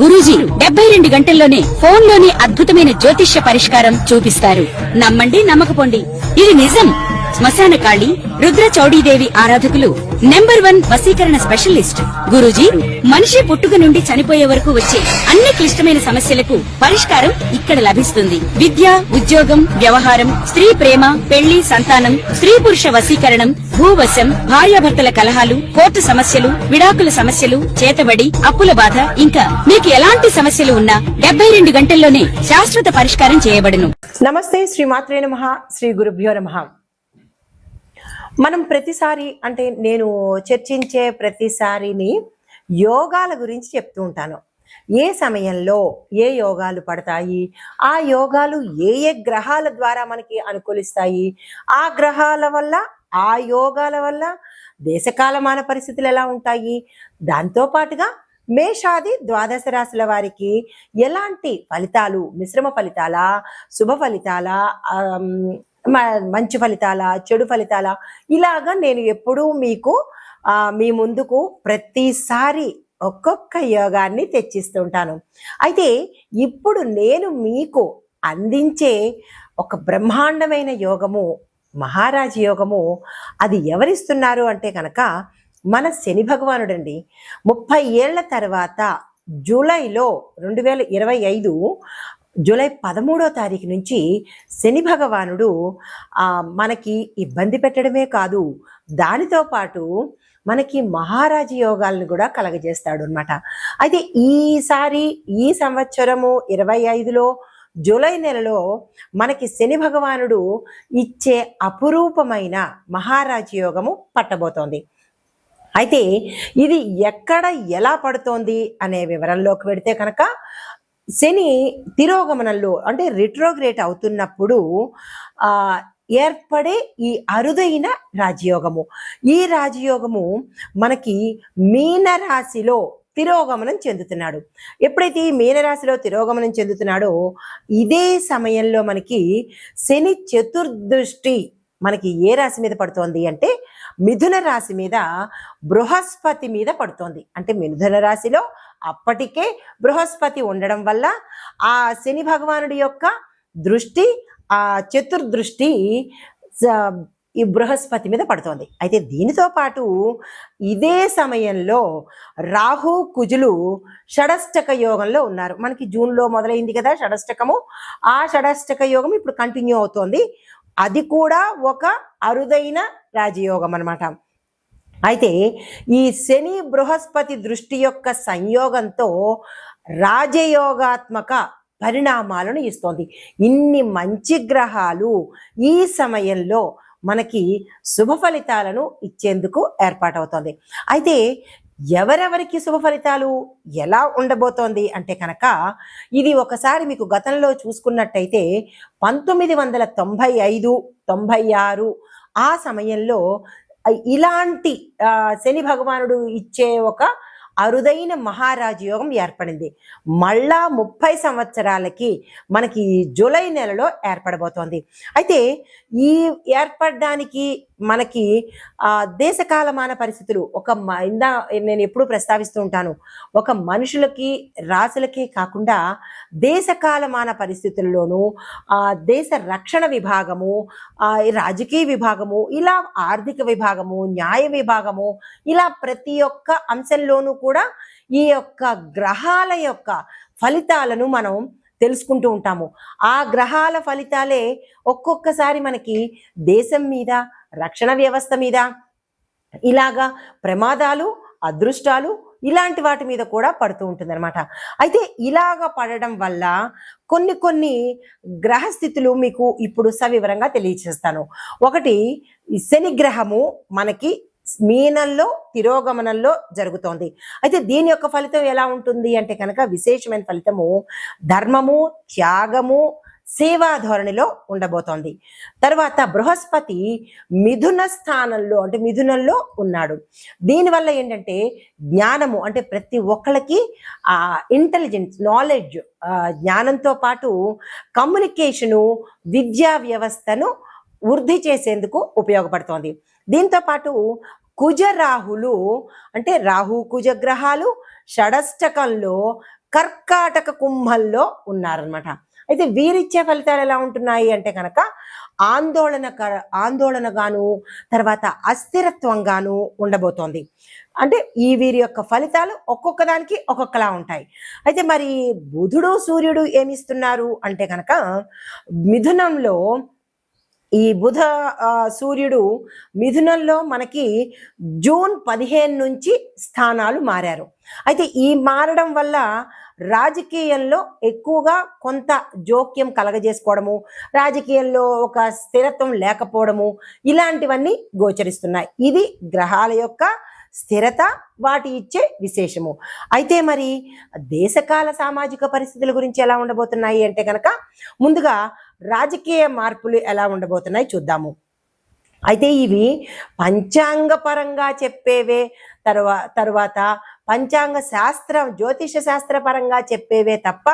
గురూజీ 72 గంటల్లోనే ఫోన్ లోని అద్భుతమైన జ్యోతిష్య పరిష్కారం చూపిస్తారు. నమ్మండి, నమ్మకపోండి, ఇది నిజం. శ్మశాన కాళి రుద్ర చౌడీదేవి ఆరాధకులు నంబర్ 1 వశీకరణ స్పెషలిస్ట్. గురూజీ మనిషి పుట్టుక నుండి చనిపోయే వరకు వచ్చే అన్ని క్లిష్టమైన సమస్యలకు పరిష్కారం ఇక్కడ లభిస్తుంది. విద్య, ఉద్యోగం, వ్యవహారం, స్త్రీ ప్రేమ, పెళ్లి, సంతానం, స్త్రీ పురుష వశీకరణం, భూవశం, భార్యాభర్తల కలహాలు, కోర్టు సమస్యలు, విడాకుల సమస్యలు, చేతబడి, అప్పుల బాధ, ఇంకా మీకు ఎలాంటి సమస్యలు ఉన్నా 72 గంటల్లోనే శాశ్వత పరిష్కారం చేయబడును. నమస్తే, శ్రీ మాత్రే నమః, శ్రీ గురుభ్యో నమః. మనం ప్రతిసారి అంటే నేను చర్చించే ప్రతిసారిని యోగాల గురించి చెప్తూ ఉంటాను. ఏ సమయంలో ఏ యోగాలు పడతాయి, ఆ యోగాలు ఏ ఏ గ్రహాల ద్వారా మనకి అనుకూలిస్తాయి, ఆ గ్రహాల వల్ల ఆ యోగాల వల్ల దేశకాలమాన పరిస్థితులు ఎలా ఉంటాయి, దాంతో పాటుగా మేషాది ద్వాదశ రాశుల వారికి ఎలాంటి ఫలితాలు, మిశ్రమ ఫలితాల, శుభ ఫలితాల, మంచి ఫలితాల, చెడు ఫలితాల, ఇలాగా నేను ఎప్పుడూ మీకు మీ ముందుకు ప్రతిసారి ఒక్కొక్క యోగాన్ని తెచ్చిస్తుంటాను. అయితే ఇప్పుడు నేను మీకు అందించే ఒక బ్రహ్మాండమైన యోగము, మహారాజ యోగము, అది ఎవరిస్తున్నారు అంటే కనుక మన శని భగవానుడండి. 30 ఏళ్ల తర్వాత జూలైలో 2025 జూలై 13వ తారీఖు నుంచి శని భగవానుడు మనకి ఇబ్బంది పెట్టడమే కాదు, దానితో పాటు మనకి మహారాజ యోగాలను కూడా కలగజేస్తాడు అనమాట. అయితే ఈసారి ఈ సంవత్సరము 25లో జూలై నెలలో మనకి శని భగవానుడు ఇచ్చే అపురూపమైన మహారాజ యోగము పట్టబోతోంది. అయితే ఇది ఎక్కడ ఎలా పడుతోంది అనే వివరంలోకి వెడితే కనుక శని తిరోగమనంలో అంటే రిట్రోగ్రేట్ అవుతున్నప్పుడు ఏర్పడే ఈ అరుదైన రాజయోగము, ఈ రాజయోగము మనకి మీనరాశిలో తిరోగమనం చెందుతున్నాడు. ఎప్పుడైతే ఈ మీనరాశిలో తిరోగమనం చెందుతున్నాడో ఇదే సమయంలో మనకి శని చతుర్దృష్టి మనకి ఏ రాశి మీద పడుతోంది అంటే మిథున రాశి మీద, బృహస్పతి మీద పడుతోంది. అంటే మిథున రాశిలో అప్పటికే బృహస్పతి ఉండడం వల్ల ఆ శని భగవానుడి యొక్క దృష్టి, ఆ చతుర్దృష్టి ఈ బృహస్పతి మీద పడుతోంది. అయితే దీనితో పాటు ఇదే సమయంలో రాహు కుజులు షడష్టక యోగంలో ఉన్నారు. మనకి జూన్లో మొదలైంది కదా షడష్టకము, ఆ షడష్టక యోగం ఇప్పుడు కంటిన్యూ అవుతోంది. అది కూడా ఒక అరుదైన రాజయోగం అన్నమాట. అయితే ఈ శని బృహస్పతి దృష్టి యొక్క సంయోగంతో రాజయోగాత్మక పరిణామాలను ఇస్తోంది. ఇన్ని మంచి గ్రహాలు ఈ సమయంలో మనకి శుభ ఫలితాలను ఇచ్చేందుకు ఏర్పాటవుతోంది. అయితే ఎవరెవరికి శుభ ఫలితాలు ఎలా ఉండబోతోంది అంటే కనుక ఇది ఒకసారి మీకు గతంలో చూసుకున్నట్టయితే 1995, 96 ఆ సమయంలో ఇలాంటి శని భగవానుడు ఇచ్చే ఒక అరుదైన మహారాజ యోగం ఏర్పడింది. మళ్ళా 30 సంవత్సరాలకి మనకి జూలై నెలలో ఏర్పడబోతోంది. అయితే ఈ ఏర్పడడానికి మనకి దేశకాలమాన పరిస్థితులు నేను ఎప్పుడు ప్రస్తావిస్తూ ఉంటాను, ఒక మనుషులకి రాసులకి కాకుండా దేశకాలమాన పరిస్థితుల్లోనూ దేశ రక్షణ విభాగము, రాజకీయ విభాగము, ఇలా ఆర్థిక విభాగము, న్యాయ విభాగము, ఇలా ప్రతి ఒక్క అంశంలోనూ కూడా ఈ యొక్క గ్రహాల యొక్క ఫలితాలను మనం తెలుసుకుంటూ ఉంటాము. ఆ గ్రహాల ఫలితాలే ఒక్కొక్కసారి మనకి దేశం మీద, రక్షణ వ్యవస్థ మీద, ఇలాగా ప్రమాదాలు, అదృష్టాలు ఇలాంటి వాటి మీద కూడా పడుతూ ఉంటుంది అనమాట. అయితే ఇలాగా పడడం వల్ల కొన్ని గ్రహస్థితులు మీకు ఇప్పుడు సవివరంగా తెలియచేస్తాను. ఒకటి, శని గ్రహము మనకి మీనంలో తిరోగమనంలో జరుగుతోంది. అయితే దీని యొక్క ఫలితం ఎలా ఉంటుంది అంటే కనుక విశేషమైన ఫలితము ధర్మము, త్యాగము, సేవా ధోరణిలో ఉండబోతోంది. తర్వాత బృహస్పతి మిథున స్థానంలో అంటే మిథునంలో ఉన్నాడు. దీనివల్ల ఏంటంటే జ్ఞానము అంటే ప్రతి ఒక్కళ్ళకి ఇంటెలిజెన్స్, నాలెడ్జ్, జ్ఞానంతో పాటు కమ్యూనికేషను, విద్యా వ్యవస్థను వృద్ధి చేసేందుకు ఉపయోగపడుతోంది. దీంతో పాటు కుజ రాహులు అంటే రాహు కుజ గ్రహాలు షడష్టకంలో కర్కాటక కుంభంలో ఉన్నారనమాట. అయితే వీరిచ్చే ఫలితాలు ఎలా ఉంటున్నాయి అంటే కనుక ఆందోళనగాను, తర్వాత అస్థిరత్వంగాను ఉండబోతోంది. అంటే ఈ వీరి యొక్క ఫలితాలు ఒక్కొక్క దానికి ఒక్కొక్కలా ఉంటాయి. అయితే మరి బుధుడు సూర్యుడు ఏమిస్తున్నారు అంటే కనుక మిథునంలో ఈ బుధ సూర్యుడు మిథునంలో మనకి జూన్ 15 నుంచి స్థానాలు మారారు. అయితే ఈ మారడం వల్ల రాజకీయంలో ఎక్కువగా కొంత జోక్యం కలగజేసుకోవడము, రాజకీయంలో ఒక స్థిరత్వం లేకపోవడము, ఇలాంటివన్నీ గోచరిస్తున్నాయి. ఇది గ్రహాల యొక్క స్థిరత, వాటి ఇచ్చే విశేషము. అయితే మరి దేశకాల సామాజిక పరిస్థితుల గురించి ఎలా ఉండబోతున్నాయి అంటే కనుక ముందుగా రాజకీయ మార్పులు ఎలా ఉండబోతున్నాయి చూద్దాము. అయితే ఇవి పంచాంగ పరంగా చెప్పేవే, తర్వాత పంచాంగ శాస్త్రం, జ్యోతిష శాస్త్ర పరంగా చెప్పేవే తప్ప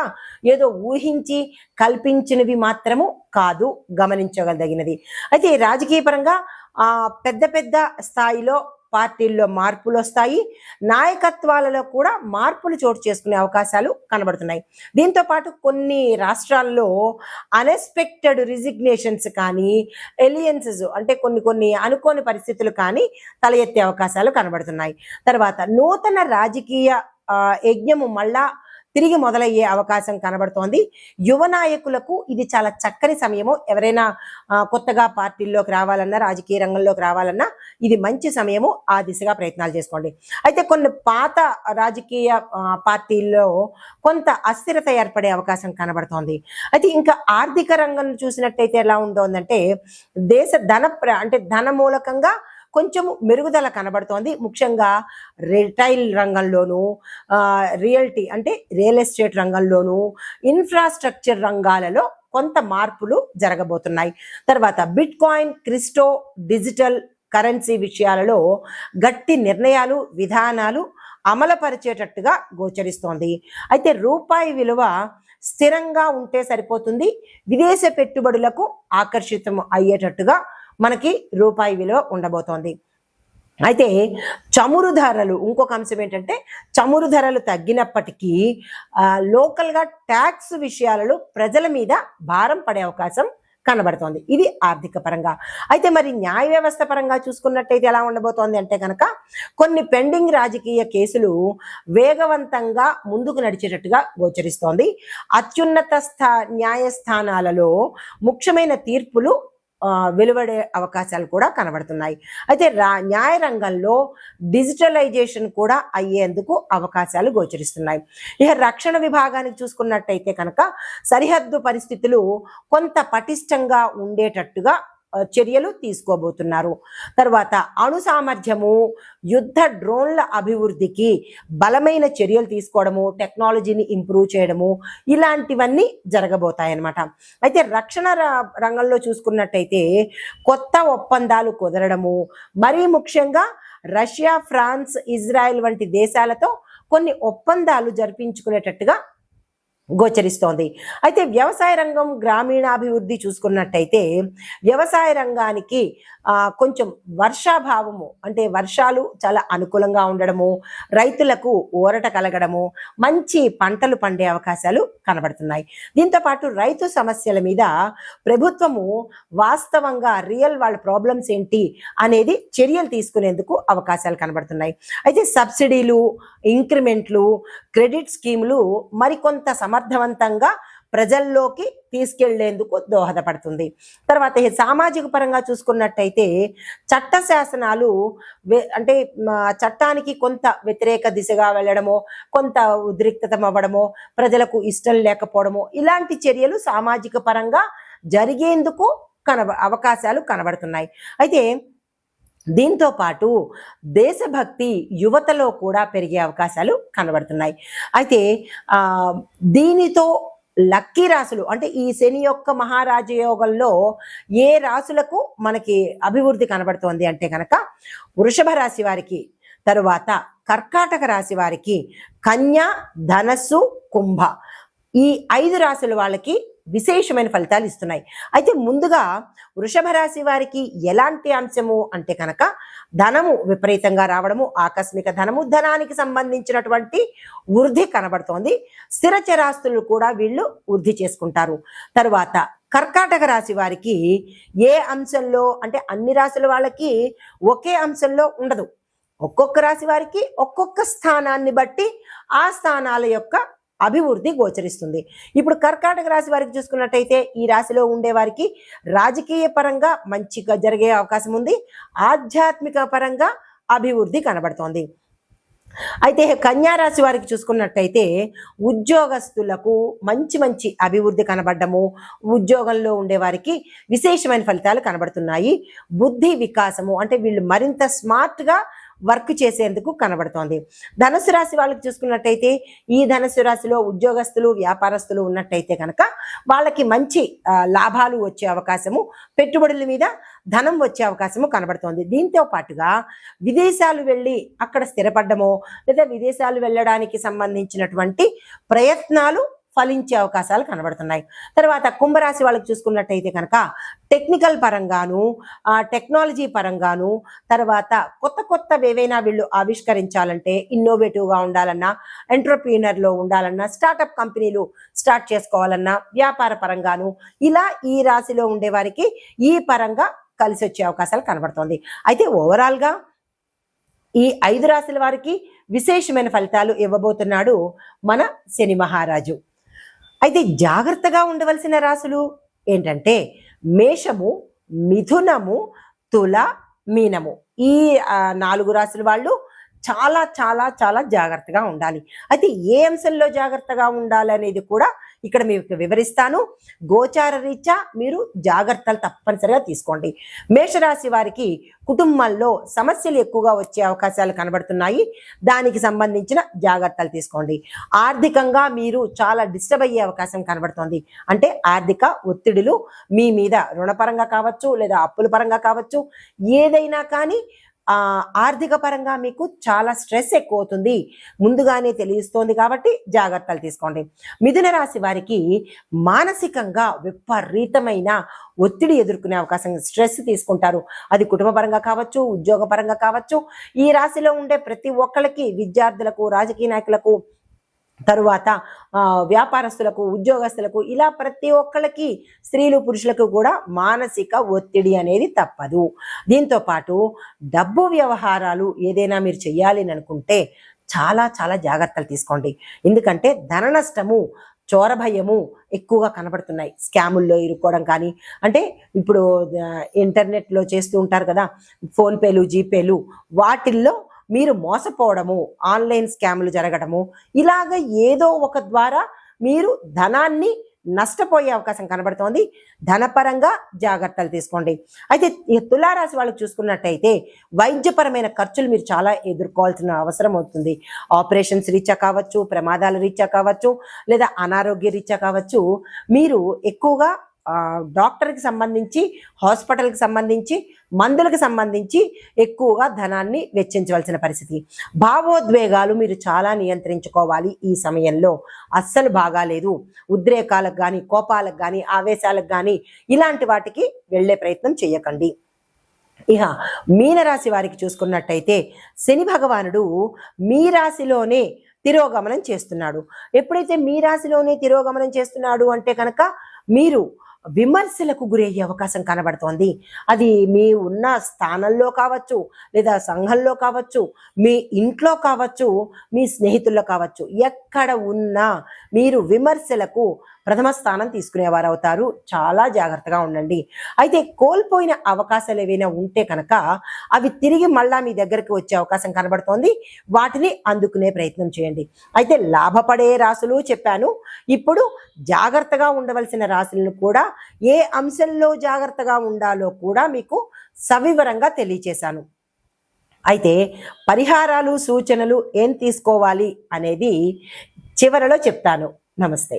ఏదో ఊహించి కల్పించినవి మాత్రము కాదు, గమనించగలిగినది. అయితే రాజకీయ పరంగా పెద్ద పెద్ద స్థాయిలో పార్టీల్లో మార్పులు వస్తాయి, నాయకత్వాలలో కూడా మార్పులు చోటు చేసుకునే అవకాశాలు కనబడుతున్నాయి. దీంతో పాటు కొన్ని రాష్ట్రాల్లో అన్ఎక్స్పెక్టెడ్ రిజిగ్నేషన్స్ కానీ, ఎలియన్సెస్ అంటే కొన్ని అనుకోని పరిస్థితులు కానీ తల ఎత్తే అవకాశాలు కనబడుతున్నాయి. తర్వాత నూతన రాజకీయ యజ్ఞము మళ్ళా తిరిగి మొదలయ్యే అవకాశం కనబడుతోంది. యువ నాయకులకు ఇది చాలా చక్కని సమయము. ఎవరైనా కొత్తగా పార్టీల్లోకి రావాలన్నా, రాజకీయ రంగంలోకి రావాలన్నా ఇది మంచి సమయము. ఆ దిశగా ప్రయత్నాలు చేసుకోండి. అయితే కొన్ని పాత రాజకీయ పార్టీల్లో కొంత అస్థిరత ఏర్పడే అవకాశం కనబడుతోంది. అయితే ఇంకా ఆర్థిక రంగం చూసినట్టయితే ఎలా ఉంటుందంటే దేశ ధన మూలకంగా కొంచెము మెరుగుదల కనబడుతోంది. ముఖ్యంగా రిటైల్ రంగంలోను, రియల్ ఎస్టేట్ రంగంలోను, ఇన్ఫ్రాస్ట్రక్చర్ రంగాలలో కొంత మార్పులు జరగబోతున్నాయి. తర్వాత bit coin, crypto, digital currency విషయాలలో గట్టి నిర్ణయాలు, విధానాలు అమలుపరిచేటట్టుగా గోచరిస్తోంది. అయితే రూపాయి విలువ స్థిరంగా ఉంటే సరిపోతుంది. విదేశ పెట్టుబడులకు ఆకర్షితం అయ్యేటట్టుగా మనకి రూపాయి విలువ ఉండబోతోంది. అయితే చమురు ధరలు, ఇంకొక అంశం ఏంటంటే చమురు ధరలు తగ్గినప్పటికీ లోకల్గా ట్యాక్స్ విషయాలలో ప్రజల మీద భారం పడే అవకాశం కనబడుతోంది. ఇది ఆర్థిక పరంగా. అయితే మరి న్యాయ వ్యవస్థ పరంగా చూసుకున్నట్టయితే ఎలా ఉండబోతోంది అంటే కనుక కొన్ని పెండింగ్ రాజకీయ కేసులు వేగవంతంగా ముందుకు నడిచేటట్టుగా గోచరిస్తోంది. అత్యున్నత న్యాయస్థానాలలో ముఖ్యమైన తీర్పులు వెలువడే అవకాశాలు కూడా కనబడుతున్నాయి. అయితే న్యాయ రంగంలో డిజిటలైజేషన్ కూడా అయ్యేందుకు అవకాశాలు గోచరిస్తున్నాయి. ఇక రక్షణ విభాగానికి చూసుకున్నట్టయితే కనుక సరిహద్దు పరిస్థితులు కొంత పటిష్టంగా ఉండేటట్టుగా చర్యలు తీసుకోబోతున్నారు. తర్వాత అణు సామర్థ్యము, యుద్ధ డ్రోన్ల అభివృద్ధికి బలమైన చర్యలు తీసుకోవడము, టెక్నాలజీని ఇంప్రూవ్ చేయడము, ఇలాంటివన్నీ జరగబోతాయన్నమాట. అయితే రక్షణ రంగంలో చూసుకున్నట్టయితే కొత్త ఒప్పందాలు కుదరడము, మరీ ముఖ్యంగా రష్యా, ఫ్రాన్స్, ఇజ్రాయెల్ వంటి దేశాలతో కొన్ని ఒప్పందాలు జరిపించుకునేటట్టుగా గోచరిస్తోంది. అయితే వ్యవసాయ రంగం, గ్రామీణాభివృద్ధి చూసుకున్నట్టయితే వ్యవసాయ రంగానికి కొంచెం వర్షాభావము, అంటే వర్షాలు చాలా అనుకూలంగా ఉండడము, రైతులకు ఊరట కలగడము, మంచి పంటలు పండే అవకాశాలు కనబడుతున్నాయి. దీంతో పాటు రైతు సమస్యల మీద ప్రభుత్వము వాస్తవంగా వాళ్ళ ప్రాబ్లమ్స్ ఏంటి అనేది చర్యలు తీసుకునేందుకు అవకాశాలు కనబడుతున్నాయి. అయితే సబ్సిడీలు, ఇంక్రిమెంట్లు, క్రెడిట్ స్కీములు మరికొంత సమర్థవంతంగా ప్రజల్లోకి తీసుకెళ్లేందుకు దోహదపడుతుంది. తర్వాత సామాజిక పరంగా చూసుకున్నట్టయితే చట్ట శాసనాలు అంటే చట్టానికి కొంత వ్యతిరేక దిశగా వెళ్ళడమో, కొంత ఉద్రిక్తత అవ్వడమో, ప్రజలకు ఇష్టం లేకపోవడమో, ఇలాంటి చర్యలు సామాజిక పరంగా జరిగేందుకు అవకాశాలు కనబడుతున్నాయి. అయితే దీంతో పాటు దేశభక్తి యువతలో కూడా పెరిగే అవకాశాలు కనబడుతున్నాయి. అయితే దీనితో లక్కీ రాశులు, అంటే ఈ శని యొక్క మహారాజయోగంలో ఏ రాశులకు మనకి అభివృద్ధి కనబడుతోంది అంటే కనుక వృషభ రాశి వారికి, తరువాత కర్కాటక రాశి వారికి, కన్య, ధనస్సు, కుంభ, ఈ 5 రాశుల వాళ్ళకి విశేషమైన ఫలితాలు ఇస్తున్నాయి. అయితే ముందుగా వృషభ రాశి వారికి ఎలాంటి అంశము అంటే కనుక ధనము విపరీతంగా రావడము, ఆకస్మిక ధనము, ధనానికి సంబంధించినటువంటి వృద్ధి కనబడుతోంది. స్థిర చరాస్తులు కూడా వీళ్ళు వృద్ధి చేసుకుంటారు. తరువాత కర్కాటక రాశి వారికి ఏ అంశంలో అంటే అన్ని రాశుల వాళ్ళకి ఒకే అంశంలో ఉండదు. ఒక్కొక్క రాశి వారికి ఒక్కొక్క స్థానాన్ని బట్టి ఆ స్థానాల యొక్క అభివృద్ధి గోచరిస్తుంది. ఇప్పుడు కర్కాటక రాశి వారికి చూసుకున్నట్టయితే ఈ రాశిలో ఉండే వారికి రాజకీయ పరంగా మంచిగా జరిగే అవకాశం ఉంది. ఆధ్యాత్మిక పరంగా అభివృద్ధి కనబడుతోంది. అయితే కన్యా రాశి వారికి చూసుకున్నట్టయితే ఉద్యోగస్తులకు మంచి మంచి అభివృద్ధి కనబడము, ఉద్యోగంలో ఉండే వారికి విశేషమైన ఫలితాలు కనబడుతున్నాయి. బుద్ధి వికాసము అంటే వీళ్ళు మరింత స్మార్ట్గా వర్క్ చేసేందుకు కనబడుతోంది. ధనుసు రాశి వాళ్ళకి చూసుకున్నట్టయితే ఈ ధనుసు రాశిలో ఉద్యోగస్తులు వ్యాపారస్తులు ఉన్నట్టయితే కనుక వాళ్ళకి మంచి లాభాలు వచ్చే అవకాశము, పెట్టుబడుల మీద ధనం వచ్చే అవకాశము కనబడుతోంది. దీంతో పాటుగా విదేశాలు వెళ్ళి అక్కడ స్థిరపడ్డమో లేదా విదేశాలు వెళ్ళడానికి సంబంధించినటువంటి ప్రయత్నాలు ఫలించే అవకాశాలు కనబడుతున్నాయి. తర్వాత కుంభరాశి వాళ్ళకి చూసుకున్నట్టయితే కనుక టెక్నికల్ పరంగాను, టెక్నాలజీ పరంగాను, తర్వాత కొత్త కొత్తవి ఏవైనా వీళ్ళు ఆవిష్కరించాలంటే ఇన్నోవేటివ్గా ఉండాలన్నా, ఎంటర్‌ప్రీనర్‌లో ఉండాలన్నా, స్టార్టప్ కంపెనీలు స్టార్ట్ చేసుకోవాలన్నా, వ్యాపార పరంగాను ఇలా ఈ రాశిలో ఉండే వారికి ఈ పరంగా కలిసి వచ్చే అవకాశాలు కనబడుతోంది. అయితే ఓవరాల్గా ఈ 5 రాశుల వారికి విశేషమైన ఫలితాలు ఇవ్వబోతున్నాడు మన శని మహారాజు. అయితే జాగ్రత్తగా ఉండవలసిన రాశులు ఏంటంటే మేషము, మిథునము, తుల, మీనము. ఈ 4 రాశుల వాళ్ళు చాలా చాలా చాలా జాగ్రత్తగా ఉండాలి. అయితే ఏ అంశంలో జాగ్రత్తగా ఉండాలనేది కూడా ఇక్కడ మీకు వివరిస్తాను. గోచార రీత్యా మీరు జాగ్రత్తలు తప్పనిసరిగా తీసుకోండి. మేషరాశి వారికి కుటుంబాల్లో సమస్యలు ఎక్కువగా వచ్చే అవకాశాలు కనబడుతున్నాయి. దానికి సంబంధించిన జాగ్రత్తలు తీసుకోండి. ఆర్థికంగా మీరు చాలా డిస్టర్బ్ అయ్యే అవకాశం కనబడుతోంది. అంటే ఆర్థిక ఒత్తిడులు మీ మీద రుణపరంగా కావచ్చు లేదా అప్పుల పరంగా కావచ్చు, ఏదైనా కానీ ఆర్థిక పరంగా మీకు చాలా స్ట్రెస్ ఎక్కువ అవుతుంది, ముందుగానే తెలుస్తోంది కాబట్టి జాగ్రత్తలు తీసుకోండి. మిథున రాశి వారికి మానసికంగా విపరీతమైన ఒత్తిడి ఎదుర్కొనే అవకాశం, స్ట్రెస్ తీసుకుంటారు. అది కుటుంబ పరంగా కావచ్చు, ఉద్యోగ పరంగా కావచ్చు. ఈ రాశిలో ఉండే ప్రతి ఒక్కరికి, విద్యార్థులకు, రాజకీయ నాయకులకు, తరువాత వ్యాపారస్తులకు, ఉద్యోగస్తులకు, ఇలా ప్రతి ఒక్కళ్ళకి, స్త్రీలు పురుషులకు కూడా మానసిక ఒత్తిడి అనేది తప్పదు. దీంతో పాటు డబ్బు వ్యవహారాలు ఏదైనా మీరు చెయ్యాలి అని అనుకుంటే చాలా చాలా జాగ్రత్తలు తీసుకోండి. ఎందుకంటే ధన నష్టము, చోర భయము ఎక్కువగా కనబడుతున్నాయి. స్కాముల్లో ఇరుక్కోవడం కానీ, అంటే ఇప్పుడు ఇంటర్నెట్లో చేస్తూ ఉంటారు కదా ఫోన్పేలు, జీపేలు, వాటిల్లో మీరు మోసపోవడము, ఆన్లైన్ స్కాములు జరగడము, ఇలాగ ఏదో ఒక ద్వారా మీరు ధనాన్ని నష్టపోయే అవకాశం కనబడుతోంది. ధనపరంగా జాగ్రత్తలు తీసుకోండి. అయితే ఈ తులారాశి వాళ్ళకి చూసుకున్నట్టయితే వైద్యపరమైన ఖర్చులు మీరు చాలా ఎదుర్కోవాల్సిన అవసరం అవుతుంది. ఆపరేషన్స్ రీత్యా కావచ్చు, ప్రమాదాల రీత్యా కావచ్చు, లేదా అనారోగ్య రీత్యా కావచ్చు, మీరు ఎక్కువగా డాక్టర్కి సంబంధించి, హాస్పిటల్కి సంబంధించి, మందులకు సంబంధించి ఎక్కువగా ధనాన్ని వెచ్చించవలసిన పరిస్థితి. భావోద్వేగాలు మీరు చాలా నియంత్రించుకోవాలి. ఈ సమయంలో అస్సలు బాగాలేదు. ఉద్రేకాలకు కానీ, కోపాలకు కానీ, ఆవేశాలకు కానీ ఇలాంటి వాటికి వెళ్ళే ప్రయత్నం చేయకండి. ఇక మీనరాశి వారికి చూసుకున్నట్టయితే శని భగవానుడు మీ రాశిలోనే తిరోగమనం చేస్తున్నాడు. ఎప్పుడైతే మీ రాశిలోనే తిరోగమనం చేస్తున్నాడు అంటే కనుక మీరు విమర్శలకు గురయ్యే అవకాశం కనబడుతోంది. అది మీ ఉన్న స్థానంలో కావచ్చు, లేదా సంఘంలో కావచ్చు, మీ ఇంట్లో కావచ్చు, మీ స్నేహితుల్లో కావచ్చు, ఎక్కడ ఉన్నా మీరు విమర్శలకు ప్రథమ స్థానం తీసుకునేవారు అవుతారు. చాలా జాగ్రత్తగా ఉండండి. అయితే కోల్పోయిన అవకాశాలు ఏవైనా ఉంటే కనుక అవి తిరిగి మళ్ళా మీ దగ్గరికి వచ్చే అవకాశం కనబడుతోంది. వాటిని అందుకునే ప్రయత్నం చేయండి. అయితే లాభపడే రాశులు చెప్పాను. ఇప్పుడు జాగ్రత్తగా ఉండవలసిన రాశులను కూడా, ఏ అంశంలో జాగ్రత్తగా ఉండాలో కూడా మీకు సవివరంగా తెలియచేశాను. అయితే పరిహారాలు, సూచనలు ఏం తీసుకోవాలి అనేది చివరలో చెప్తాను. నమస్తే.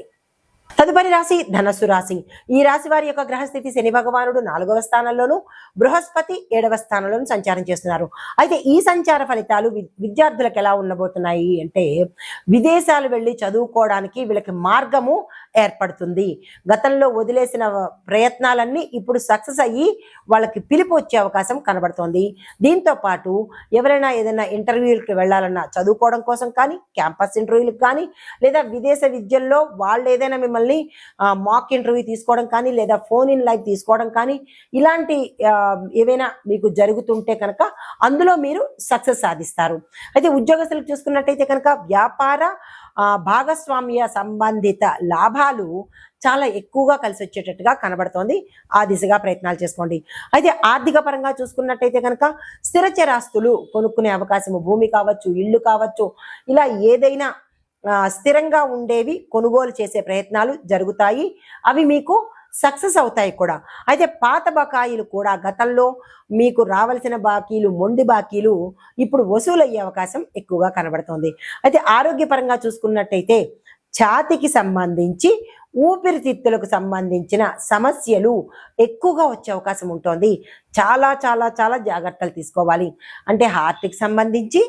తదుపరి రాశి ధనస్సు రాశి. ఈ రాశి వారి యొక్క గ్రహస్థితి శని భగవానుడు 4వ స్థానంలోను, బృహస్పతి 7వ స్థానంలోను సంచారం చేస్తున్నారు. అయితే ఈ సంచార ఫలితాలు విద్యార్థులకు ఎలా ఉండబోతున్నాయి అంటే, విదేశాలు వెళ్ళి చదువుకోవడానికి వీళ్ళకి మార్గము ఏర్పడుతుంది. గతంలో వదిలేసిన ప్రయత్నాలన్నీ ఇప్పుడు సక్సెస్ అయ్యి వాళ్ళకి పిలుపు వచ్చే అవకాశం కనబడుతోంది. దీంతో పాటు ఎవరైనా ఏదైనా ఇంటర్వ్యూలకు వెళ్ళాలన్నా చదువుకోవడం కోసం కానీ, క్యాంపస్ ఇంటర్వ్యూలకు కానీ, లేదా విదేశ విద్యల్లో వాళ్ళు ఏదైనా మిమ్మల్ని మాక్ ఇంటర్వ్యూ తీసుకోవడం కానీ, లేదా ఫోన్ ఇన్ లైవ్ తీసుకోవడం కానీ, ఇలాంటి ఏవైనా మీకు జరుగుతుంటే కనుక అందులో మీరు సక్సెస్ సాధిస్తారు. అయితే ఉద్యోగస్తులకు చూసుకున్నట్టయితే కనుక వ్యాపార భాగస్వామ్య సంబంధిత లాభాలు చాలా ఎక్కువగా కలిసి వచ్చేటట్టుగా కనబడుతోంది. ఆ దిశగా ప్రయత్నాలు చేసుకోండి. అయితే ఆర్థిక పరంగా చూసుకున్నట్టయితే కనుక స్థిరచరాస్తులు కొనుక్కునే అవకాశము, భూమి కావచ్చు, ఇల్లు కావచ్చు, ఇలా ఏదైనా స్థిరంగా ఉండేవి కొనుగోలు చేసే ప్రయత్నాలు జరుగుతాయి. అవి మీకు సక్సెస్ అవుతాయి కూడా. అయితే పాత బకాయిలు కూడా, గతంలో మీకు రావాల్సిన బాకీలు, మొండి బాకీలు ఇప్పుడు వసూలయ్యే అవకాశం ఎక్కువగా కనబడుతోంది. అయితే ఆరోగ్యపరంగా చూసుకున్నట్టయితే ఛాతికి సంబంధించి, ఊపిరితిత్తులకు సంబంధించిన సమస్యలు ఎక్కువగా వచ్చే అవకాశం ఉంటుంది. చాలా చాలా చాలా జాగ్రత్తలు తీసుకోవాలి. అంటే హార్ట్కి సంబంధించి,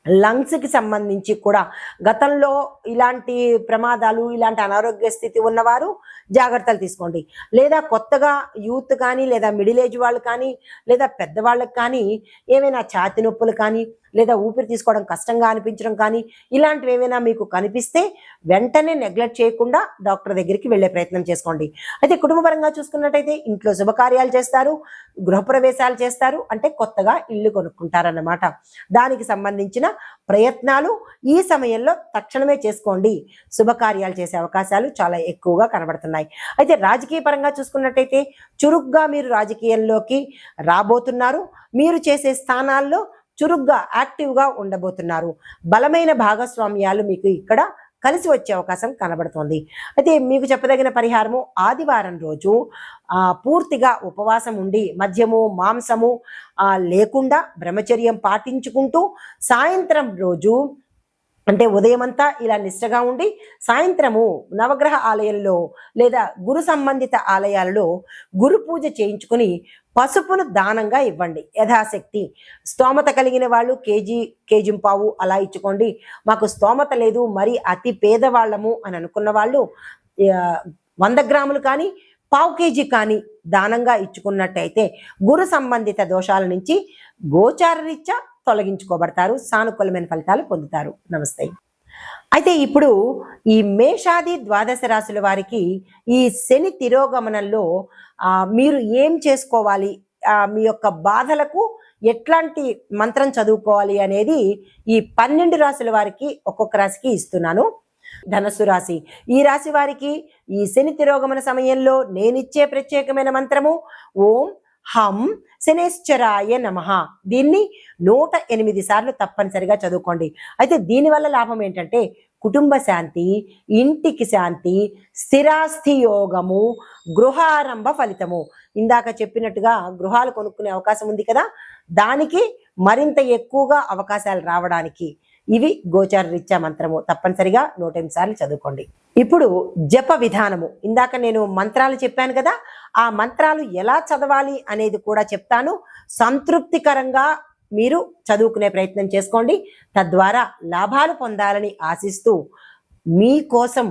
లంగ్స్కి సంబంధించి కూడా గతంలో ఇలాంటి ప్రమాదాలు, ఇలాంటి అనారోగ్య స్థితి ఉన్నవారు జాగ్రత్తలు తీసుకోండి. లేదా కొత్తగా యూత్ కానీ, లేదా మిడిల్ ఏజ్ వాళ్ళు కానీ, లేదా పెద్దవాళ్ళకి కానీ ఏమైనా ఛాతి నొప్పులు కానీ, లేదా ఊపిరి తీసుకోవడం కష్టంగా అనిపించడం కానీ, ఇలాంటివి ఏమైనా మీకు కనిపిస్తే వెంటనే నెగ్లెక్ట్ చేయకుండా డాక్టర్ దగ్గరికి వెళ్ళే ప్రయత్నం చేసుకోండి. అయితే కుటుంబపరంగా చూసుకున్నట్టయితే ఇంట్లో శుభకార్యాలు చేస్తారు, గృహప్రవేశాలు చేస్తారు, అంటే కొత్తగా ఇల్లు కొనుక్కుంటారన్నమాట. దానికి సంబంధించిన ప్రయత్నాలు ఈ సమయంలో తక్షణమే చేసుకోండి. శుభకార్యాలు చేసే అవకాశాలు చాలా ఎక్కువగా కనబడుతున్నాయి. అయితే రాజకీయ పరంగా చూసుకున్నట్టయితే చురుగ్గా మీరు రాజకీయంలోకి రాబోతున్నారు. మీరు చేసే స్థానాల్లో చురుగ్గా యాక్టివ్గా ఉండబోతున్నారు. బలమైన భాగస్వామ్యాలు మీకు ఇక్కడ కలిసి వచ్చే అవకాశం కనబడుతోంది. అయితే మీకు చెప్పదగిన పరిహారము, ఆదివారం రోజు పూర్తిగా ఉపవాసం ఉండి మద్యము, మాంసము లేకుండా బ్రహ్మచర్యం పాటించుకుంటూ, సాయంత్రం రోజు అంటే ఉదయమంతా ఇలా నిష్టగా ఉండి, సాయంత్రము నవగ్రహ ఆలయంలో లేదా గురు సంబంధిత ఆలయాలలో గురు పూజ చేయించుకుని పసుపును దానంగా ఇవ్వండి యథాశక్తి. స్తోమత కలిగిన వాళ్ళు కేజింపావు అలా ఇచ్చుకోండి. మాకు స్తోమత లేదు, మరి అతి పేదవాళ్ళము అని అనుకున్న వాళ్ళు 100 గ్రాములు కానీ, పావు కేజీ కానీ దానంగా ఇచ్చుకున్నట్టయితే గురు సంబంధిత దోషాల నుంచి గోచారరీత్యా తొలగించుకోబడతారు. సానుకూలమైన ఫలితాలు పొందుతారు. నమస్తే. అయితే ఇప్పుడు ఈ మేషాది ద్వాదశ రాశుల వారికి ఈ శని తిరోగమనంలో మీరు ఏం చేసుకోవాలి, మీ యొక్క బాధలకు ఎట్లాంటి మంత్రం చదువుకోవాలి అనేది ఈ 12 రాశుల వారికి ఒక్కొక్క రాశికి ఇస్తున్నాను. ధనస్సు రాశి. ఈ రాశి వారికి ఈ శని తిరోగమన సమయంలో నేనిచ్చే ప్రత్యేకమైన మంత్రము ఓం హం శనేశ్వరాయ నమః. దీన్ని 108 సార్లు తప్పనిసరిగా చదువుకోండి. అయితే దీనివల్ల లాభం ఏంటంటే కుటుంబ శాంతి, ఇంటికి శాంతి, స్థిరాస్తి యోగము, గృహారంభ ఫలితము. ఇందాక చెప్పినట్టుగా గృహాలు కొనుక్కునే అవకాశం ఉంది కదా, దానికి మరింత ఎక్కువగా అవకాశాలు రావడానికి ఇవి గోచార రీత్యా మంత్రము. తప్పనిసరిగా 108 సార్లు చదువుకోండి. ఇప్పుడు జప విధానము. ఇందాక నేను మంత్రాలు చెప్పాను కదా, ఆ మంత్రాలు ఎలా చదవాలి అనేది కూడా చెప్తాను. సంతృప్తికరంగా మీరు చదువుకునే ప్రయత్నం చేసుకోండి. తద్వారా లాభాలు పొందాలని ఆశిస్తూ మీకోసం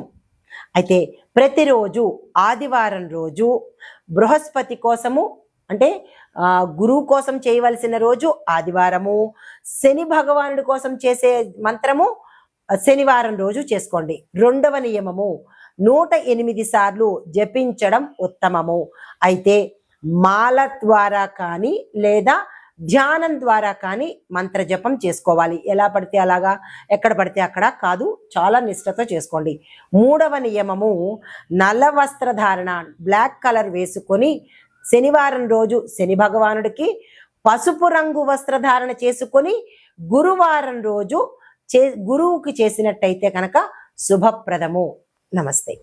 అయితే ప్రతిరోజు ఆదివారం రోజు బృహస్పతి కోసము, అంటే గురువు కోసం చేయవలసిన రోజు ఆదివారము, శని భగవానుడి కోసం చేసే మంత్రము శనివారం రోజు చేసుకోండి. 2వ నియమము 108 సార్లు జపించడం ఉత్తమము. అయితే మాల ద్వారా కానీ లేదా ధ్యానం ద్వారా కానీ మంత్ర జపం చేసుకోవాలి. ఎలా పడితే అలాగా, ఎక్కడ పడితే అక్కడ కాదు, చాలా నిష్ఠతో చేసుకోండి. 3వ నియమము నల్ల వస్త్రధారణ, బ్లాక్ కలర్ వేసుకొని శనివారం రోజు శని భగవానుడికి పసుపు రంగు వస్త్రధారణ చేసుకొని గురువారం రోజు గురువుకి చేసినట్టయితే కనుక శుభప్రదము. నమస్తే.